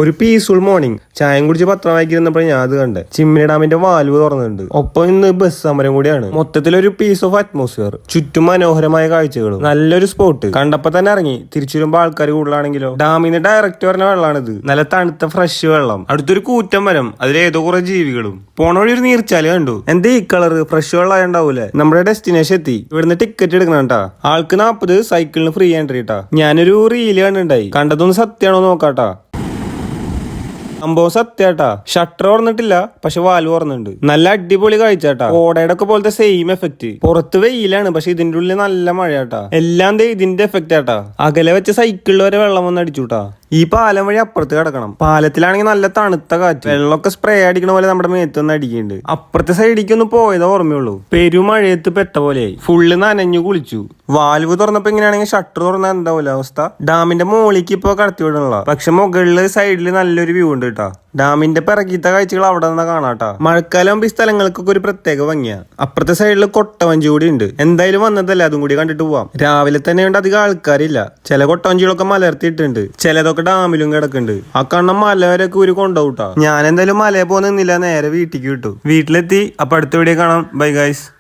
ഒരു peaceful morning ചായം കുടിച്ച് പത്രം വായിക്കുന്നപ്പോൾ ഞാൻ അത് കണ്ടേ. ചിമ്മിനി ഡാമിന്റെ വാൽവ് തുറന്നിട്ടുണ്ട്. ഒപ്പം ഇന്ന് ബസ് സമരം കൂടിയാണ്. മൊത്തത്തിലൊരു പീസ് ഓഫ് അറ്റ്മോസ്ഫിയർ, ചുറ്റും മനോഹരമായ കാഴ്ചകളും നല്ലൊരു സ്പോട്ട്. കണ്ടപ്പോ തന്നെ ഇറങ്ങി. തിരിച്ചു വരുമ്പോ ആൾക്കാർ കൂടുതലാണെങ്കിലോ. ഡാമിന് ഡയറക്റ്റ് വരുന്ന വെള്ളമാണിത്. നല്ല തണുത്ത ഫ്രഷ് വെള്ളം. അടുത്തൊരു കൂറ്റം മരം, അതിലേതോ കുറെ ജീവികളും. പോണ വഴി ഒരു നീർച്ചാല് കണ്ടു. എന്താ ഈ കളർ? ഫ്രഷ് വെള്ളം ഉണ്ടാവൂലേ. നമ്മുടെ ഡെസ്റ്റിനേഷൻ എത്തി. ഇവിടുന്ന് ടിക്കറ്റ് എടുക്കണം കേട്ടാ. ആൾക്ക് 40, സൈക്കിളിന് ഫ്രീ എൻട്രി കേട്ടാ. ഞാനൊരു റീല് കണ്ടുണ്ടായി. കണ്ടതൊന്നും സത്യാണോ നോക്കാട്ടാ. സംഭവം സത്യാട്ടാ. ഷട്ടർ ഓർന്നിട്ടില്ല, പക്ഷെ വാൽവ് ഓർന്നുണ്ട്. നല്ല അടിപൊളി കാഴ്ചാട്ടാ. ഓടയുടെ ഒക്കെ പോലത്തെ സെയിം എഫക്ട്. പുറത്ത് വെയിലാണ്, പക്ഷെ ഇതിന്റെ ഉള്ളിൽ നല്ല മഴയാട്ടാ. എല്ലാം ഇതിന്റെ എഫക്റ്റ് ആട്ടാ. അകലെ വെച്ച സൈക്കിളിൽ വരെ വെള്ളം വന്ന് അടിച്ചുട്ടാ. ഈ പാലം വഴി അപ്പുറത്ത് കിടക്കണം. പാലത്തിലാണെങ്കിൽ നല്ല തണുത്ത കാറ്റ്. വെള്ളമൊക്കെ സ്പ്രേ അടിക്കണ പോലെ നമ്മുടെ മേത്തൊന്ന് അടിക്കുന്നുണ്ട്. അപ്പുറത്തെ സൈഡിലേക്ക് ഒന്ന് പോയതേ ഓർമ്മയുള്ളൂ. പെരുമഴയത്ത് പെട്ട പോലെയായി. ഫുള്ള് നനഞ്ഞു കുളിച്ചു. വാൽവ് തുറന്നപ്പോ ഇങ്ങനെയാണെങ്കിൽ ഷട്ടർ തുറന്നാൽ എന്താവൂല അവസ്ഥ. ഡാമിന്റെ മോളിക്ക് ഇപ്പൊ കടത്തി വിടണല്ലോ. പക്ഷെ മുകളില് സൈഡില് നല്ലൊരു വ്യൂ ഉണ്ട് കേട്ടാ. ഡാമിന്റെ പിറകിത്തെ കാഴ്ചകൾ അവിടെ നിന്ന് കാണാട്ടാ. മഴക്കാലം ഈ സ്ഥലങ്ങൾക്കൊക്കെ ഒരു പ്രത്യേക ഭംഗിയാ. അപ്പുറത്തെ സൈഡിൽ കൊട്ടവഞ്ചി കൂടി ഉണ്ട്. എന്തായാലും വന്നതല്ലേ, അതും കൂടി കണ്ടിട്ട് പോവാം. രാവിലെ തന്നെ ഉണ്ട്, അധികം ആൾക്കാരില്ല. ചില കൊട്ടവഞ്ചികളൊക്കെ മലർത്തിയിട്ടുണ്ട്. ചിലതൊക്കെ ഡാമിലും കിടക്കുന്നുണ്ട്. ആ കണ്ണം മല വരെയൊക്കെ ഒരു കൊണ്ടുപോട്ടാ. ഞാൻ എന്തായാലും മലയെ പോകുന്നില്ല, നേരെ വീട്ടിലേക്ക് വിട്ടു. വീട്ടിലെത്തി. അപ്പൊ അടുത്ത വീഡിയോ കാണാം. Bye guys.